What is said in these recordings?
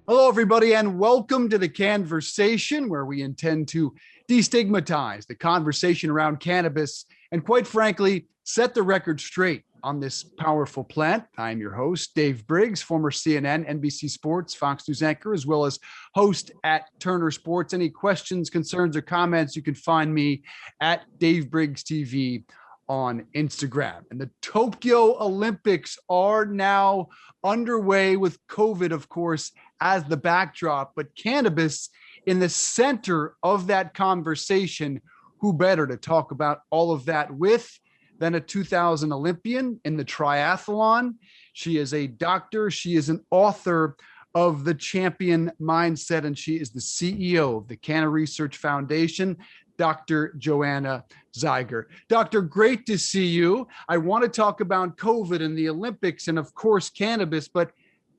Hello, everybody, and welcome to the Cannversation, where we intend to destigmatize the conversation around cannabis and, quite frankly, set the record straight on this powerful plant. I'm your host, Dave Briggs, former CNN, NBC Sports, Fox News anchor, as well as host at Turner Sports. Any questions, concerns, or comments, you can find me at Dave Briggs TV on Instagram. And the Tokyo Olympics are now underway with COVID, of course, as the backdrop, but cannabis in the center of that conversation. Who better to talk about all of that with than a 2000 Olympian in the triathlon? She is a doctor. She is an author of The Champion Mindset, and she is the CEO of the Canna Research Foundation, Dr. Joanna Zeiger. Doctor, great to see you. I want to talk about COVID and the Olympics and, of course, cannabis, but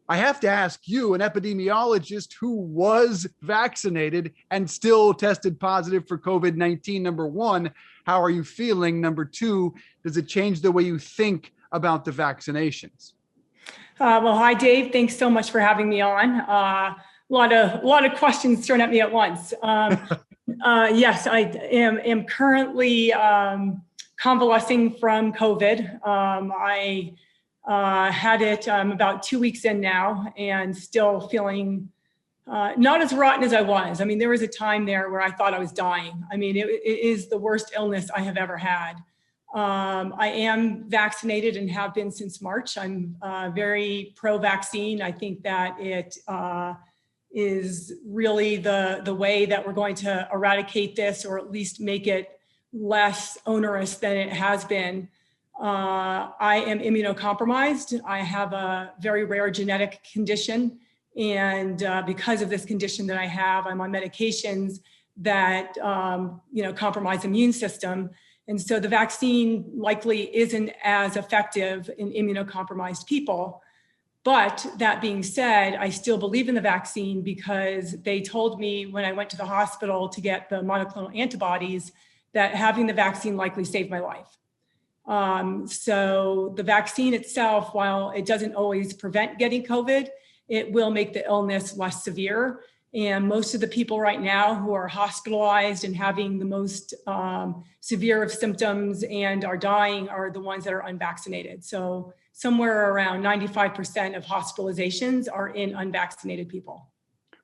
I have to ask you, an epidemiologist who was vaccinated and still tested positive for COVID-19, number one, how are you feeling? Number two, does it change the way you think about the vaccinations? Well, hi, Dave. Thanks so much for having me on. A lot of questions thrown at me at once. Yes, I am currently convalescing from COVID. I had it about 2 weeks in now and still feeling not as rotten as I was. I mean, there was a time there where I thought I was dying. I mean, it is the worst illness I have ever had. I am vaccinated and have been since March. I'm very pro-vaccine. I think that it is really the way that we're going to eradicate this, or at least make it less onerous than it has been. I am immunocompromised. I have a very rare genetic condition. And because of this condition that I have, I'm on medications that, compromise immune system. And so the vaccine likely isn't as effective in immunocompromised people. But that being said, I still believe in the vaccine because they told me when I went to the hospital to get the monoclonal antibodies that having the vaccine likely saved my life. So the vaccine itself, while it doesn't always prevent getting COVID, it will make the illness less severe. And most of the people right now who are hospitalized and having the most severe of symptoms and are dying are the ones that are unvaccinated. So somewhere around 95% of hospitalizations are in unvaccinated people.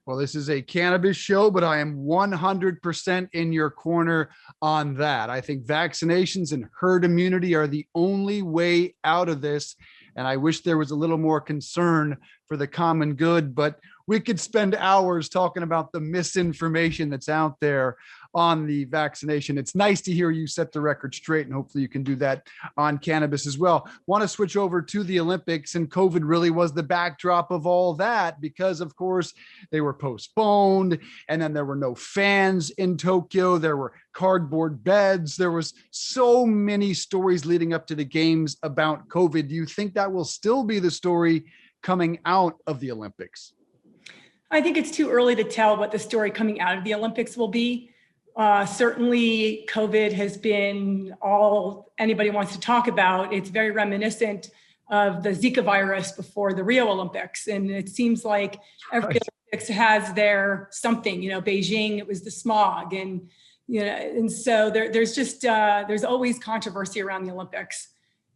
Well, this is a cannabis show, but I am 100% in your corner on that. I think vaccinations and herd immunity are the only way out of this. And I wish there was a little more concern for the common good, but we could spend hours talking about the misinformation that's out there on the vaccination. It's nice to hear you set the record straight, and hopefully you can do that on cannabis as well. Want to switch over to the Olympics, and COVID really was the backdrop of all that because, of course, they were postponed, and then there were no fans in Tokyo. There were cardboard beds. There was so many stories leading up to the games about COVID. Do you think that will still be the story coming out of the Olympics? I think it's too early to tell what the story coming out of the Olympics will be. Certainly, COVID has been all anybody wants to talk about. It's very reminiscent of the Zika virus before the Rio Olympics. And it seems like every Olympics has their something, Beijing, it was the smog. And, and so there's just, there's always controversy around the Olympics.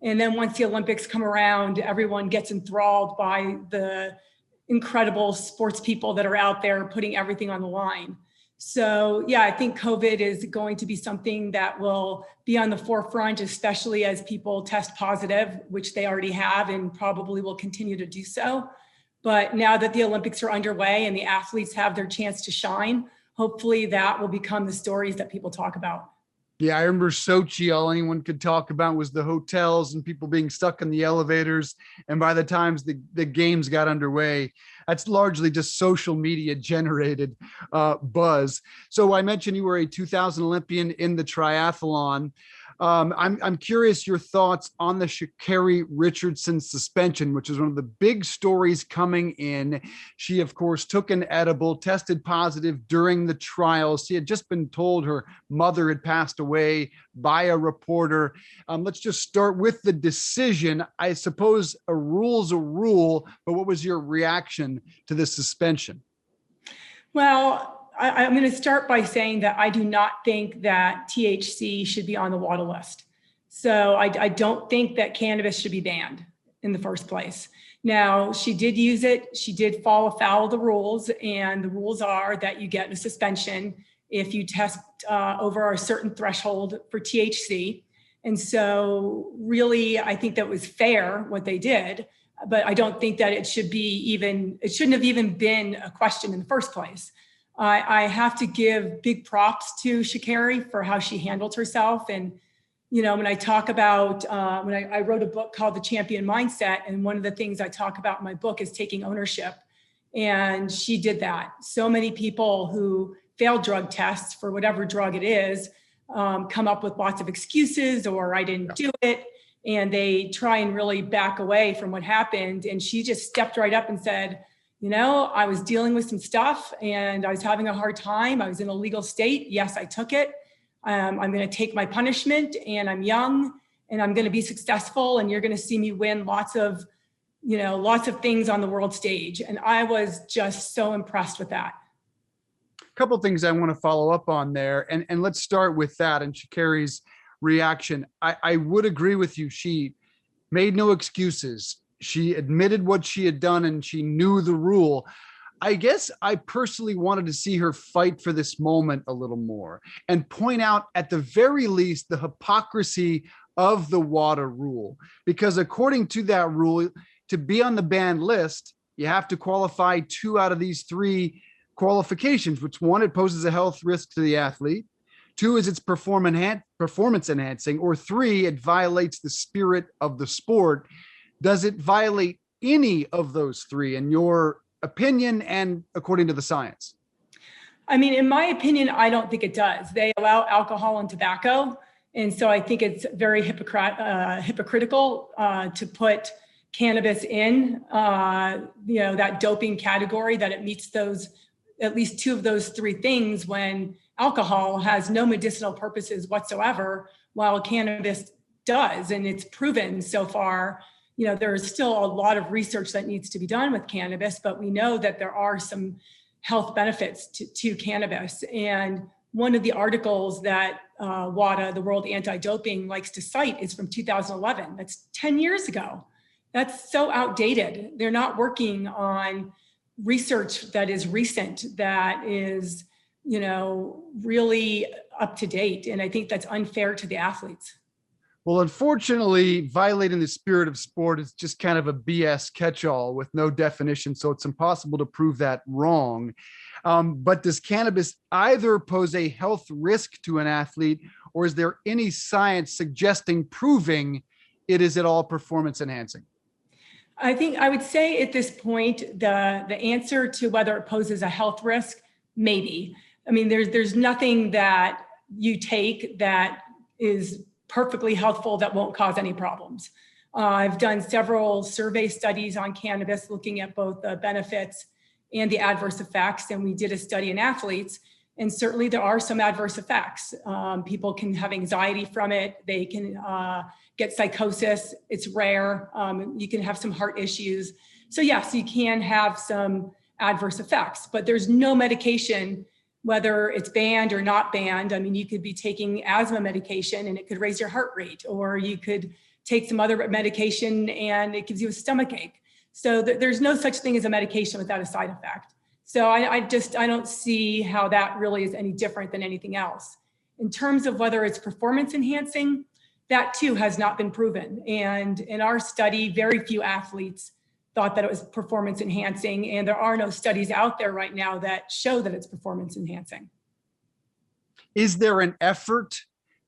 And then once the Olympics come around, everyone gets enthralled by the incredible sports people that are out there putting everything on the line. So yeah, I think COVID is going to be something that will be on the forefront, especially as people test positive, which they already have and probably will continue to do so. But now that the Olympics are underway and the athletes have their chance to shine, hopefully that will become the stories that people talk about. Yeah, I remember Sochi, all anyone could talk about was the hotels and people being stuck in the elevators. And by the time the games got underway, that's largely just social media generated buzz. So I mentioned you were a 2000 Olympian in the triathlon. I'm curious your thoughts on the Carrie Richardson suspension, which is one of the big stories coming in. She, of course, took an edible, tested positive during the trials. She had just been told her mother had passed away by a reporter. Let's just start with the decision. I suppose a rule's a rule, but what was your reaction to this suspension? Well, I'm going to start by saying that I do not think that THC should be on the WADA list. So I don't think that cannabis should be banned in the first place. Now, she did use it. She did fall afoul of the rules, and the rules are that you get a suspension if you test over a certain threshold for THC. And so really, I think that was fair what they did, but I don't think that it shouldn't have even been a question in the first place. I have to give big props to Carrie for how she handled herself. And, you know, when I talk about, when I wrote a book called The Champion Mindset, and one of the things I talk about in my book is taking ownership. And she did that. So many people who fail drug tests for whatever drug it is, come up with lots of excuses, or I didn't do it. And they try and really back away from what happened. And she just stepped right up and said, you know, I was dealing with some stuff and I was having a hard time. I was in a legal state. Yes, I took it. I'm going to take my punishment, and I'm young and I'm going to be successful. And you're going to see me win lots of things on the world stage. And I was just so impressed with that. A couple of things I want to follow up on there. And let's start with that and Carrie's reaction. I would agree with you. She made no excuses. She admitted what she had done and she knew the rule. I guess I personally wanted to see her fight for this moment a little more and point out, at the very least, the hypocrisy of the WADA rule. Because according to that rule, to be on the banned list, you have to qualify 2 out of these 3 qualifications, which, 1, it poses a health risk to the athlete. 2 is it's performance enhancing, or 3, it violates the spirit of the sport. Does it violate any of those 3 in your opinion and according to the science? I mean, in my opinion, I don't think it does. They allow alcohol and tobacco. And so I think it's very hypocritical to put cannabis in, that doping category, that it meets those, at least 2 of those 3 things, when alcohol has no medicinal purposes whatsoever, while cannabis does. And it's proven so far. You know, there's still a lot of research that needs to be done with cannabis, but we know that there are some health benefits to cannabis. And one of the articles that WADA, the World Anti-Doping, likes to cite is from 2011. That's 10 years ago. That's so outdated. They're not working on research that is recent, that is, really up to date. And I think that's unfair to the athletes. Well, unfortunately, violating the spirit of sport is just kind of a BS catch-all with no definition, so it's impossible to prove that wrong. But does cannabis either pose a health risk to an athlete, or is there any science proving it is at all performance enhancing? I think I would say at this point, the answer to whether it poses a health risk, maybe. I mean, there's nothing that you take that is perfectly healthful that won't cause any problems. I've done several survey studies on cannabis looking at both the benefits and the adverse effects. And we did a study in athletes, and certainly there are some adverse effects. People can have anxiety from it. They can get psychosis. It's rare. You can have some heart issues. So yes, you can have some adverse effects, but there's no medication, whether it's banned or not banned. I mean, you could be taking asthma medication and it could raise your heart rate, or you could take some other medication and it gives you a stomach ache. So there's no such thing as a medication without a side effect. So I don't see how that really is any different than anything else. In terms of whether it's performance enhancing, that too has not been proven. And in our study, very few athletes thought that it was performance enhancing, and there are no studies out there right now that show that it's performance enhancing. Is there an effort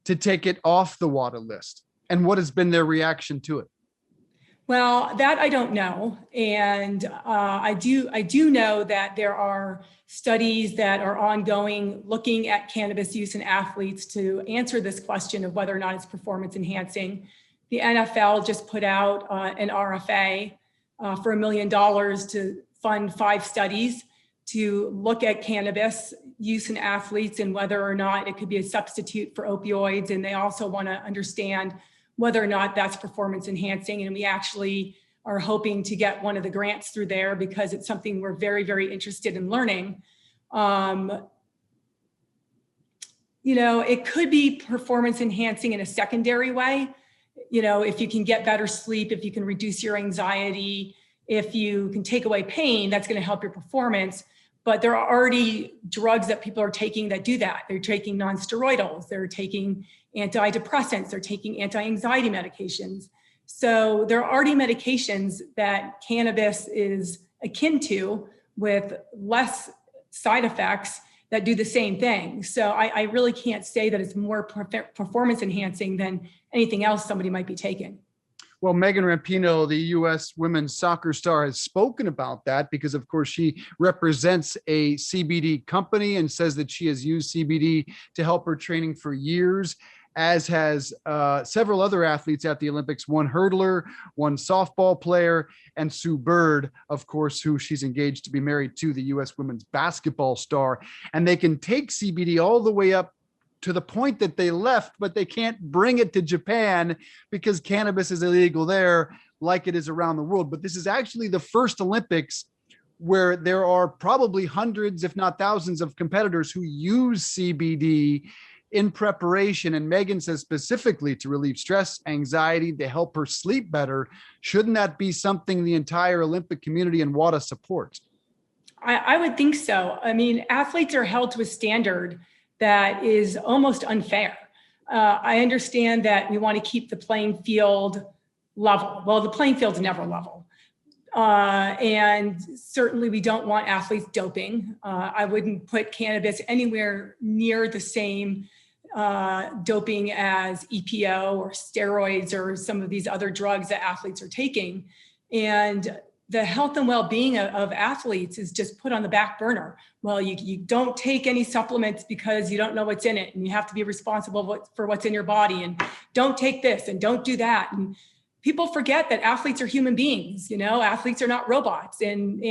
to take it off the WADA list? And what has been their reaction to it? Well, that I don't know. And I do know that there are studies that are ongoing looking at cannabis use in athletes to answer this question of whether or not it's performance enhancing. The NFL just put out an RFA for $1 million to fund 5 studies to look at cannabis use in athletes and whether or not it could be a substitute for opioids. And they also want to understand whether or not that's performance enhancing. And we actually are hoping to get one of the grants through there because it's something we're very, very interested in learning. It could be performance enhancing in a secondary way. If you can get better sleep, if you can reduce your anxiety, if you can take away pain, that's going to help your performance. But there are already drugs that people are taking that do that. They're taking non-steroidals, they're taking antidepressants, they're taking anti-anxiety medications. So there are already medications that cannabis is akin to with less side effects that do the same thing. So I really can't say that it's more performance enhancing than anything else somebody might be taking. Well, Megan Rapinoe, the U.S. women's soccer star, has spoken about that because, of course, she represents a CBD company and says that she has used CBD to help her training for years, as has several other athletes at the Olympics, one hurdler, one softball player, and Sue Bird, of course, who she's engaged to be married to, the U.S. women's basketball star. And they can take CBD all the way up to the point that they left, but they can't bring it to Japan because cannabis is illegal there like it is around the world. But this is actually the first Olympics where there are probably hundreds, if not thousands, of competitors who use CBD in preparation. And Megan says specifically to relieve stress, anxiety, to help her sleep better. Shouldn't that be something the entire Olympic community and WADA supports? I would think so. I mean, athletes are held to a standard that is almost unfair. I understand that we want to keep the playing field level. Well, the playing field's never level. And certainly we don't want athletes doping. I wouldn't put cannabis anywhere near the same doping as EPO or steroids or some of these other drugs that athletes are taking. And the health and well-being of athletes is just put on the back burner. Well, you don't take any supplements because you don't know what's in it, and you have to be responsible for what's in your body, and don't take this and don't do that. And people forget that athletes are human beings. Athletes are not robots, and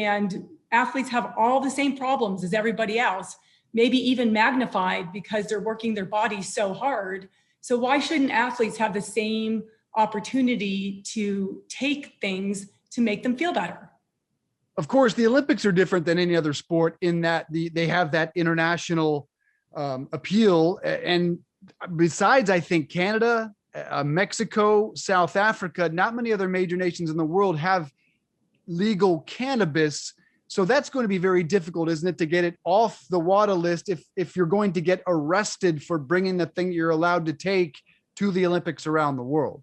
athletes have all the same problems as everybody else, maybe even magnified because they're working their bodies so hard. So why shouldn't athletes have the same opportunity to take things to make them feel better? Of course, the Olympics are different than any other sport in that they have that international appeal. And besides, I think Canada, Mexico, South Africa, not many other major nations in the world have legal cannabis. So that's going to be very difficult, isn't it, to get it off the WADA list if you're going to get arrested for bringing the thing you're allowed to take to the Olympics around the world?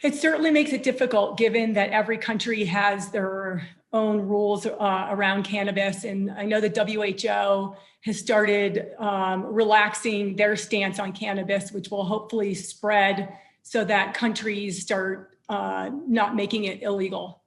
It certainly makes it difficult given that every country has their own rules around cannabis. And I know the WHO has started relaxing their stance on cannabis, which will hopefully spread so that countries start not making it illegal.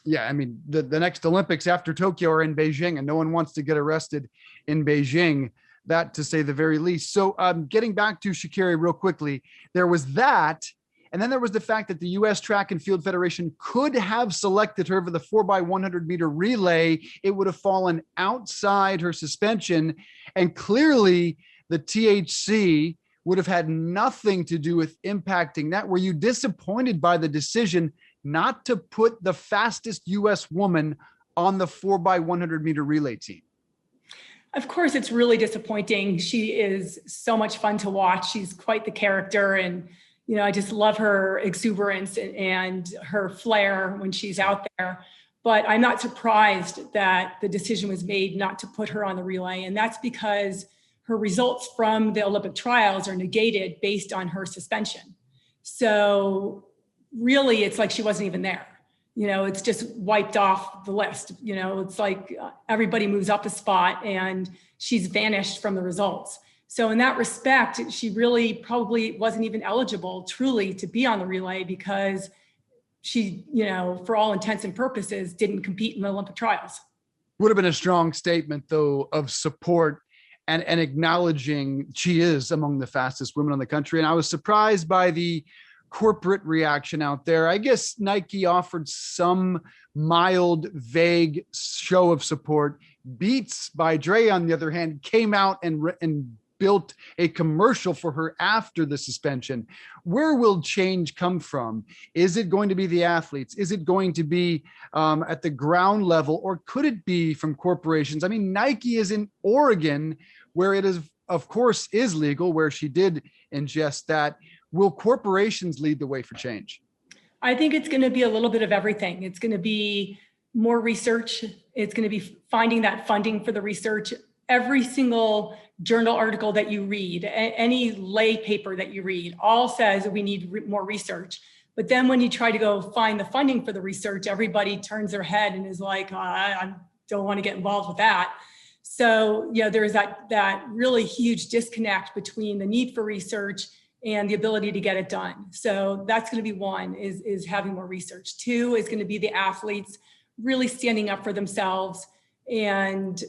Yeah, I mean, the next Olympics after Tokyo are in Beijing, and no one wants to get arrested in Beijing, that to say the very least. So getting back to Carrie real quickly, there was that. And then there was the fact that the U.S. Track and Field Federation could have selected her for the 4x100 meter relay. It would have fallen outside her suspension. And clearly the THC would have had nothing to do with impacting that. Were you disappointed by the decision not to put the fastest U.S. woman on the 4x100 meter relay team? Of course, it's really disappointing. She is so much fun to watch. She's quite the character. And I just love her exuberance and her flair when she's out there. But I'm not surprised that the decision was made not to put her on the relay. And that's because her results from the Olympic trials are negated based on her suspension. So really, it's like she wasn't even there. It's just wiped off the list. It's like everybody moves up a spot and she's vanished from the results. So in that respect, she really probably wasn't even eligible truly to be on the relay because she, for all intents and purposes, didn't compete in the Olympic trials. Would have been a strong statement, though, of support and acknowledging she is among the fastest women in the country. And I was surprised by the corporate reaction out there. I guess Nike offered some mild, vague show of support. Beats by Dre, on the other hand, came out and built a commercial for her after the suspension. Where will change come from? Is it going to be the athletes? Is it going to be at the ground level, or could it be from corporations? I mean, Nike is in Oregon, where it is, of course, is legal, where she did ingest that. Will corporations lead the way for change? I think it's going to be a little bit of everything. It's going to be more research. It's going to be finding that funding for the research. Every single journal article that you read, any lay paper that you read, all says we need more research. But then when you try to go find the funding for the research, everybody turns their head and is like, I don't want to get involved with that. So, there's that really huge disconnect between the need for research and the ability to get it done. So that's going to be one, is having more research. Two is going to be the athletes really standing up for themselves and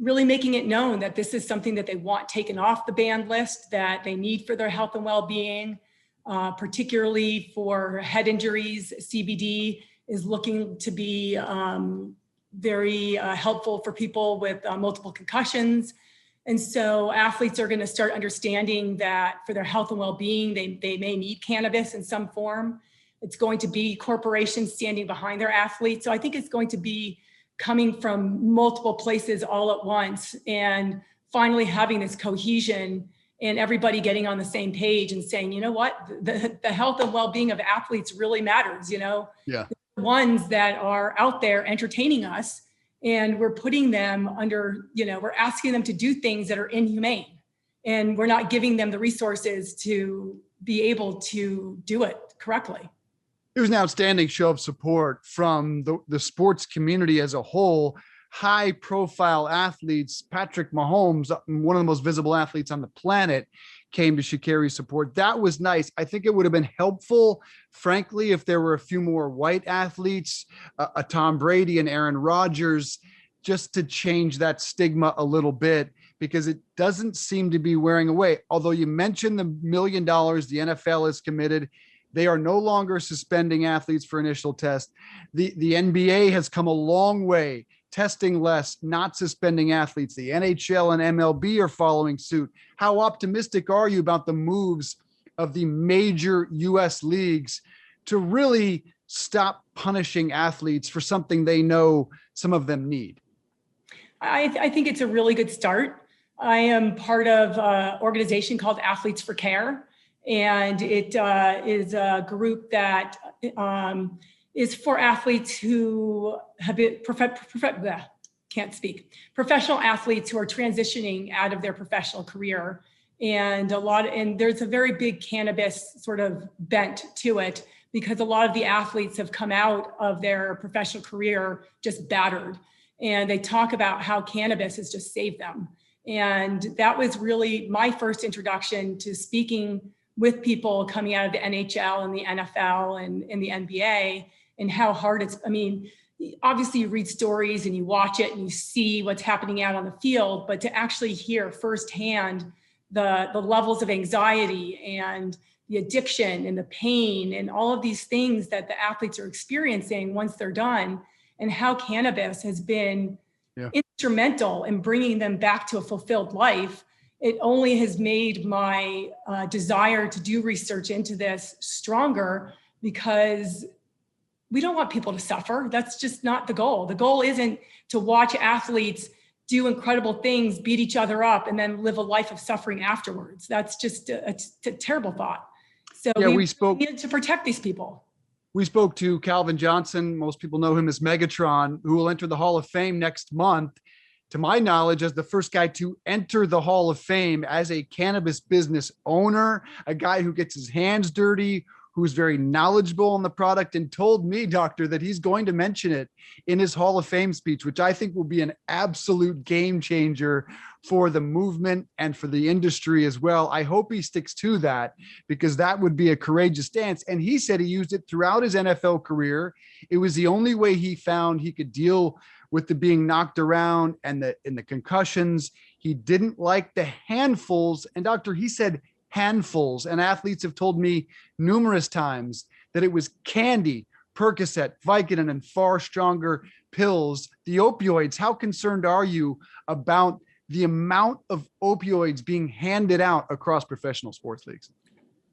really making it known that this is something that they want taken off the banned list, that they need for their health and well-being, particularly for head injuries. CBD is looking to be very helpful for people with multiple concussions. And so athletes are going to start understanding that for their health and well-being, they may need cannabis in some form. It's going to be corporations standing behind their athletes. So I think it's going to be coming from multiple places all at once, and finally having this cohesion and everybody getting on the same page and saying, you know what, the health and well-being of athletes really matters. Yeah. The ones that are out there entertaining us, and we're putting them under, we're asking them to do things that are inhumane, and we're not giving them the resources to be able to do it correctly. It was an outstanding show of support from the sports community as a whole. High profile athletes, Patrick Mahomes, one of the most visible athletes on the planet, came to Sha'Carri's support. That was nice. I think it would have been helpful, frankly, if there were a few more white athletes, a Tom Brady and Aaron Rodgers, just to change that stigma a little bit, because it doesn't seem to be wearing away. Although you mentioned the $1 million the NFL is committed, they are no longer suspending athletes for initial tests. The NBA has come a long way, testing less, not suspending athletes. The NHL and MLB are following suit. How optimistic are you about the moves of the major US leagues to really stop punishing athletes for something they know some of them need? I think it's a really good start. I am part of an organization called Athletes for Care. And it is a group that is for athletes who have been professional athletes who are transitioning out of their professional career. And there's a very big cannabis sort of bent to it, because a lot of the athletes have come out of their professional career just battered. And they talk about how cannabis has just saved them. And that was really my first introduction to speaking with people coming out of the NHL and the NFL and the NBA, and how hard obviously you read stories and you watch it and you see what's happening out on the field, but to actually hear firsthand the levels of anxiety and the addiction and the pain and all of these things that the athletes are experiencing once they're done, and how cannabis has been instrumental in bringing them back to a fulfilled life. It only has made my desire to do research into this stronger, because we don't want people to suffer. That's just not the goal. The goal isn't to watch athletes do incredible things, beat each other up, and then live a life of suffering afterwards. That's just a terrible thought. So we need to protect these people. We spoke to Calvin Johnson. Most people know him as Megatron, who will enter the Hall of Fame next month. To my knowledge, as the first guy to enter the Hall of Fame as a cannabis business owner, a guy who gets his hands dirty, who's very knowledgeable on the product and told me, doctor, that he's going to mention it in his Hall of Fame speech, which I think will be an absolute game changer for the movement and for the industry as well. I hope he sticks to that, because that would be a courageous stance. And he said he used it throughout his NFL career. It was the only way he found he could deal with the being knocked around and the concussions. He didn't like the handfuls. And doctor, he said handfuls. And athletes have told me numerous times that it was candy, Percocet, Vicodin, and far stronger pills, the opioids. How concerned are you about the amount of opioids being handed out across professional sports leagues?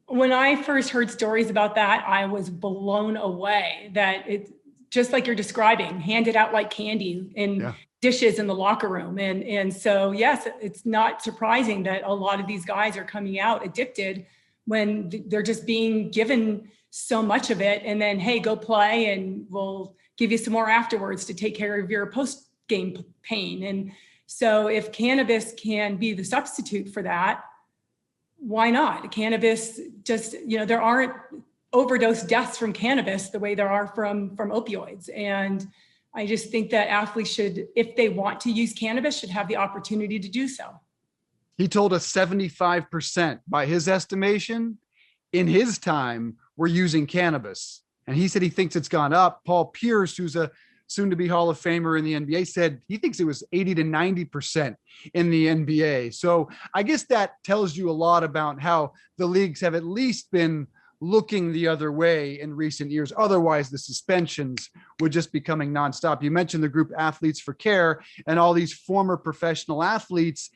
When I first heard stories about that, I was blown away that it, just like you're describing, handed out like candy in dishes in the locker room. And so, yes, it's not surprising that a lot of these guys are coming out addicted when they're just being given so much of it. And then, hey, go play and we'll give you some more afterwards to take care of your post-game pain. And so if cannabis can be the substitute for that, why not? Cannabis just, there aren't overdose deaths from cannabis the way there are from opioids. And I just think that athletes should, if they want to use cannabis, should have the opportunity to do so. He told us 75%, by his estimation, in his time, were using cannabis. And he said he thinks it's gone up. Paul Pierce, who's a soon-to-be Hall of Famer in the NBA, said he thinks it was 80 to 90% in the NBA. So I guess that tells you a lot about how the leagues have at least been looking the other way in recent years. Otherwise, the suspensions would just be coming nonstop. You mentioned the group Athletes for Care and all these former professional athletes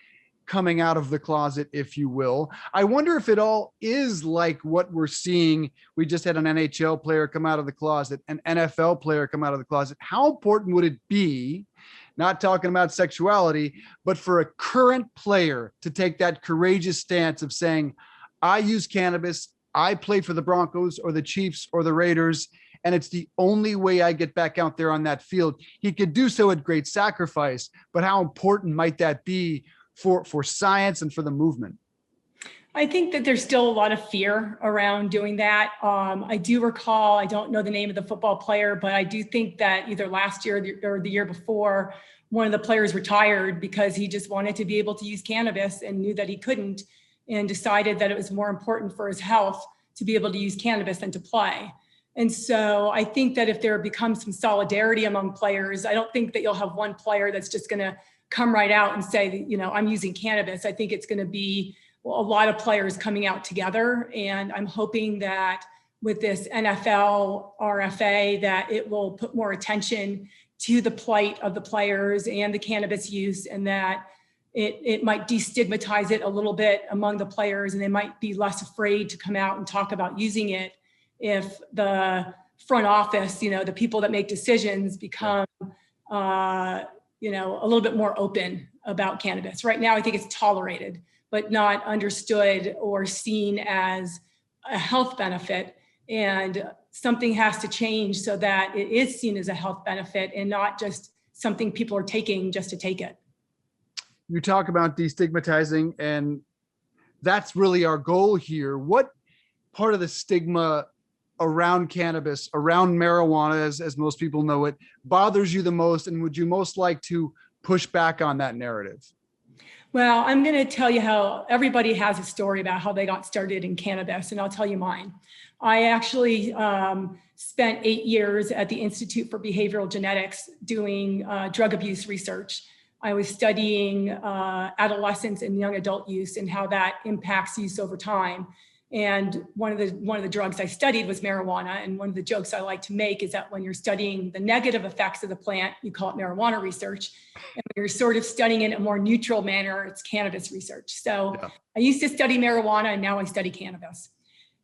coming out of the closet, if you will. I wonder if it all is like what we're seeing. We just had an NHL player come out of the closet, an NFL player come out of the closet. How important would it be, not talking about sexuality, but for a current player to take that courageous stance of saying, I use cannabis, I play for the Broncos or the Chiefs or the Raiders, and it's the only way I get back out there on that field. He could do so at great sacrifice, but how important might that be for science and for the movement? I think that there's still a lot of fear around doing that. I do recall, I don't know the name of the football player, but I do think that either last year or the year before, one of the players retired because he just wanted to be able to use cannabis and knew that he couldn't, and decided that it was more important for his health to be able to use cannabis than to play. And so I think that if there becomes some solidarity among players, I don't think that you'll have one player that's just going to come right out and say, I'm using cannabis. I think it's going to be a lot of players coming out together. And I'm hoping that with this NFL RFA, that it will put more attention to the plight of the players and the cannabis use, and that it might destigmatize it a little bit among the players, and they might be less afraid to come out and talk about using it if the front office, the people that make decisions become, a little bit more open about cannabis. Right now, I think it's tolerated, but not understood or seen as a health benefit. And something has to change so that it is seen as a health benefit and not just something people are taking just to take it. You talk about destigmatizing, and that's really our goal here. What part of the stigma around cannabis, around marijuana, as most people know it, bothers you the most, and would you most like to push back on that narrative? Well, I'm going to tell you how everybody has a story about how they got started in cannabis, and I'll tell you mine. I actually spent 8 years at the Institute for Behavioral Genetics doing drug abuse research. I was studying adolescents and young adult use and how that impacts use over time. And one of the drugs I studied was marijuana. And one of the jokes I like to make is that when you're studying the negative effects of the plant, you call it marijuana research. And when you're sort of studying it in a more neutral manner, it's cannabis research. So I used to study marijuana, and now I study cannabis.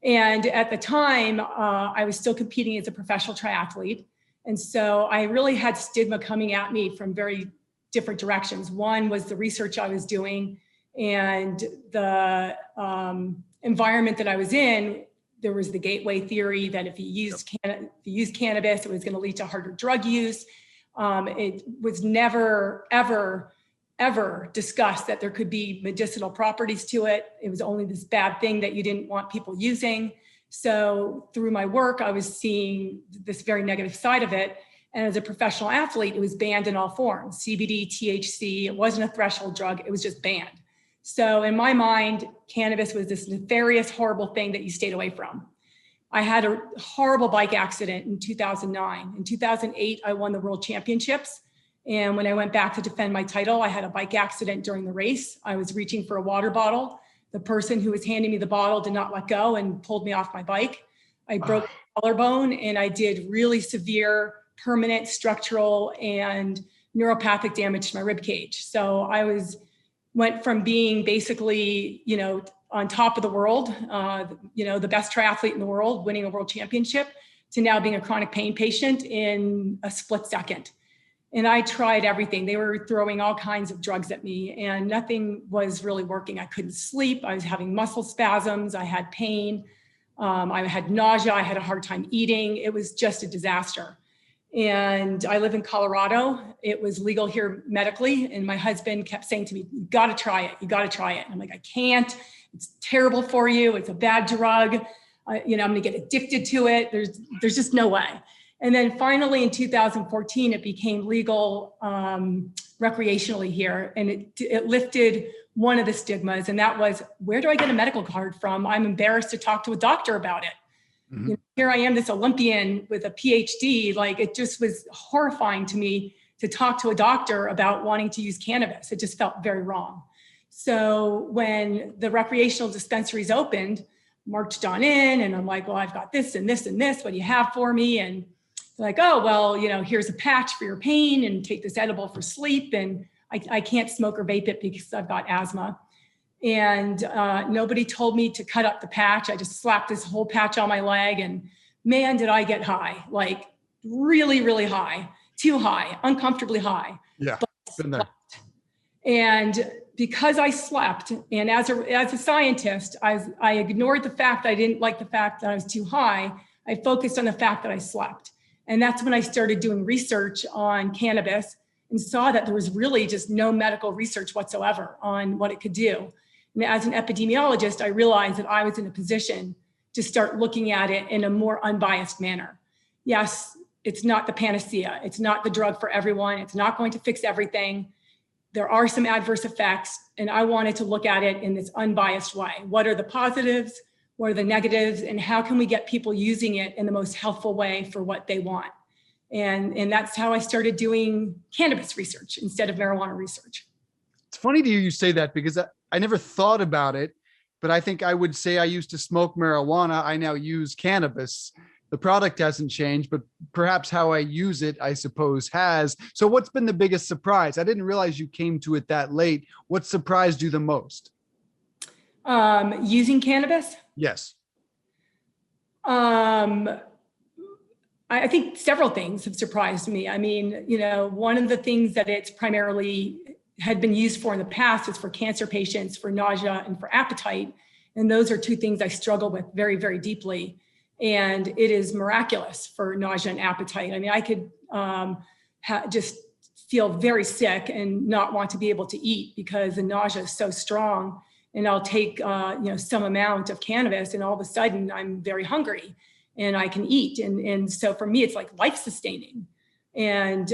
And at the time, I was still competing as a professional triathlete. And so I really had stigma coming at me from very different directions. One was the research I was doing, and the environment that I was in. There was the gateway theory that if you used cannabis, it was going to lead to harder drug use. It was never, ever discussed that there could be medicinal properties to it. It was only this bad thing that you didn't want people using. So through my work, I was seeing this very negative side of it. And as a professional athlete, it was banned in all forms, CBD, THC. It wasn't a threshold drug. It was just banned. So in my mind, cannabis was this nefarious, horrible thing that you stayed away from. I had a horrible bike accident in 2009. In 2008, I won the world championships. And when I went back to defend my title, I had a bike accident during the race. I was reaching for a water bottle. The person who was handing me the bottle did not let go and pulled me off my bike. I broke my collarbone, and I did really severe, permanent structural and neuropathic damage to my rib cage. So I went from being basically, on top of the world, the best triathlete in the world, winning a world championship, to now being a chronic pain patient in a split second. And I tried everything. They were throwing all kinds of drugs at me, and nothing was really working. I couldn't sleep. I was having muscle spasms. I had pain. I had nausea. I had a hard time eating. It was just a disaster. And I live in Colorado. It was legal here medically. And my husband kept saying to me, "You got to try it. You got to try it." And I'm like, "I can't. It's terrible for you. It's a bad drug. I'm going to get addicted to it. There's just no way." And then finally in 2014, it became legal recreationally here. And it lifted one of the stigmas. And that was, where do I get a medical card from? I'm embarrassed to talk to a doctor about it. Mm-hmm. Here I am, this Olympian with a PhD. Like, it just was horrifying to me to talk to a doctor about wanting to use cannabis. It just felt very wrong. So when the recreational dispensaries opened, marched on in, and I'm like, "Well, I've got this and this and this. What do you have for me?" And they're like, "Oh, well, here's a patch for your pain, and take this edible for sleep." And I can't smoke or vape it because I've got asthma. And nobody told me to cut up the patch. I just slapped this whole patch on my leg, and man, did I get high, like really, really high, too high, uncomfortably high. Yeah, been there. And because I slept, and as a scientist, I ignored the fact that I didn't like the fact that I was too high. I focused on the fact that I slept. And that's when I started doing research on cannabis and saw that there was really just no medical research whatsoever on what it could do. And as an epidemiologist, I realized that I was in a position to start looking at it in a more unbiased manner. Yes, it's not the panacea. It's not the drug for everyone. It's not going to fix everything. There are some adverse effects, and I wanted to look at it in this unbiased way. What are the positives? What are the negatives? And how can we get people using it in the most helpful way for what they want? And that's how I started doing cannabis research instead of marijuana research. It's funny to hear you say that, because I never thought about it, but I think I would say I used to smoke marijuana. I now use cannabis. The product hasn't changed, but perhaps how I use it, I suppose, has. So what's been the biggest surprise? I didn't realize you came to it that late. What surprised you the most? Using cannabis? Yes. I think several things have surprised me. I mean, one of the things that it's primarily had been used for in the past is for cancer patients, for nausea and for appetite. And those are two things I struggle with very, very deeply. And it is miraculous for nausea and appetite. I mean, I could just feel very sick and not want to be able to eat because the nausea is so strong. And I'll take some amount of cannabis, and all of a sudden I'm very hungry and I can eat. And so for me, it's like life sustaining. And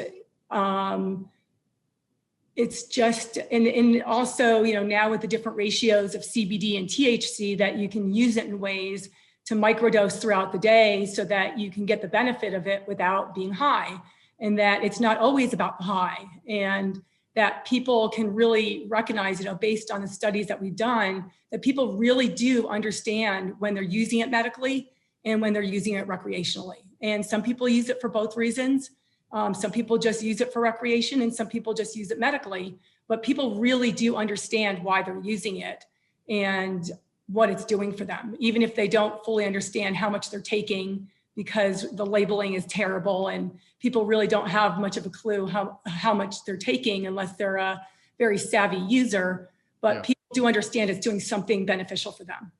it's just, and also, now with the different ratios of CBD and THC, that you can use it in ways to microdose throughout the day so that you can get the benefit of it without being high, and that it's not always about the high, and that people can really recognize, based on the studies that we've done, that people really do understand when they're using it medically and when they're using it recreationally. And some people use it for both reasons. Some people just use it for recreation, and some people just use it medically, but people really do understand why they're using it and what it's doing for them, even if they don't fully understand how much they're taking, because the labeling is terrible and people really don't have much of a clue how much they're taking unless they're a very savvy user. But people do understand it's doing something beneficial for them.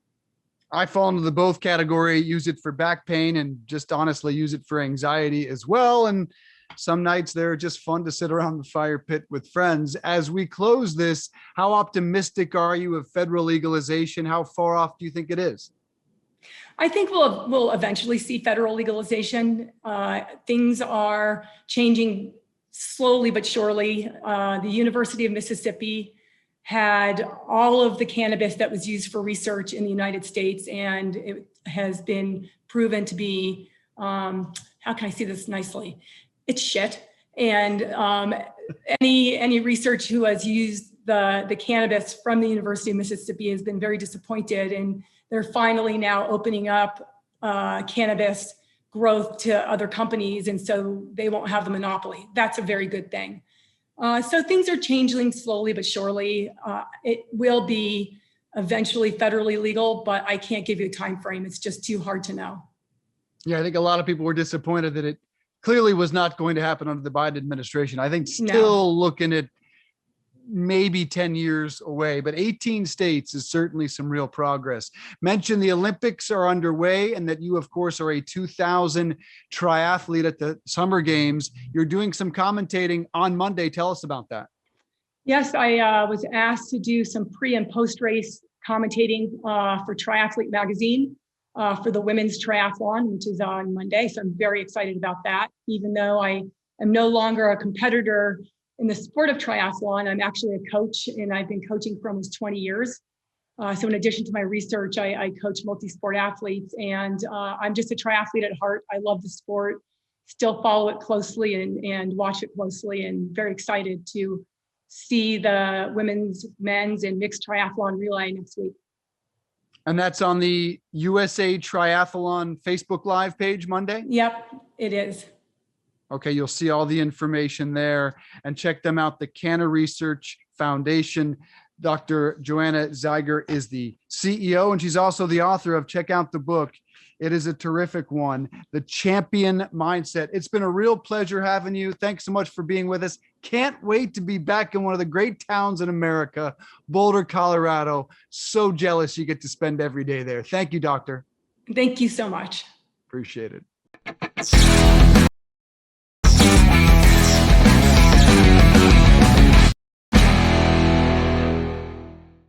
I fall into the both category, use it for back pain and just honestly use it for anxiety as well. And some nights they're just fun to sit around the fire pit with friends. As we close this, how optimistic are you of federal legalization? How far off do you think it is? I think we'll eventually see federal legalization. Things are changing slowly but surely. The University of Mississippi had all of the cannabis that was used for research in the United States, and it has been proven to be, how can I say this nicely? It's shit. And any research who has used the cannabis from the University of Mississippi has been very disappointed, and they're finally now opening up cannabis growth to other companies, and so they won't have the monopoly. That's a very good thing. So things are changing slowly but surely. It will be eventually federally legal, but I can't give you a time frame. It's just too hard to know. Yeah, I think a lot of people were disappointed that it clearly was not going to happen under the Biden administration. I think still looking at maybe 10 years away, but 18 states is certainly some real progress. Mentioned the Olympics are underway and that you, of course, are a 2000 triathlete at the Summer Games. You're doing some commentating on Monday. Tell us about that. Yes, I was asked to do some pre and post race commentating for Triathlete magazine for the women's triathlon, which is on Monday. So I'm very excited about that. Even though I am no longer a competitor in the sport of triathlon, I'm actually a coach, and I've been coaching for almost 20 years. So in addition to my research, I coach multi-sport athletes, and I'm just a triathlete at heart. I love the sport, still follow it closely and watch it closely, and very excited to see the women's, men's, and mixed triathlon relay next week. And that's on the USA Triathlon Facebook Live page Monday? Yep, it is. Okay, you'll see all the information there, and check them out. The Canna Research Foundation. Dr. Joanna Zeiger is the CEO, and she's also the author of, check out the book. It is a terrific one, The Champion Mindset. It's been a real pleasure having you. Thanks so much for being with us. Can't wait to be back in one of the great towns in America, Boulder, Colorado. So jealous you get to spend every day there. Thank you, doctor. Thank you so much. Appreciate it.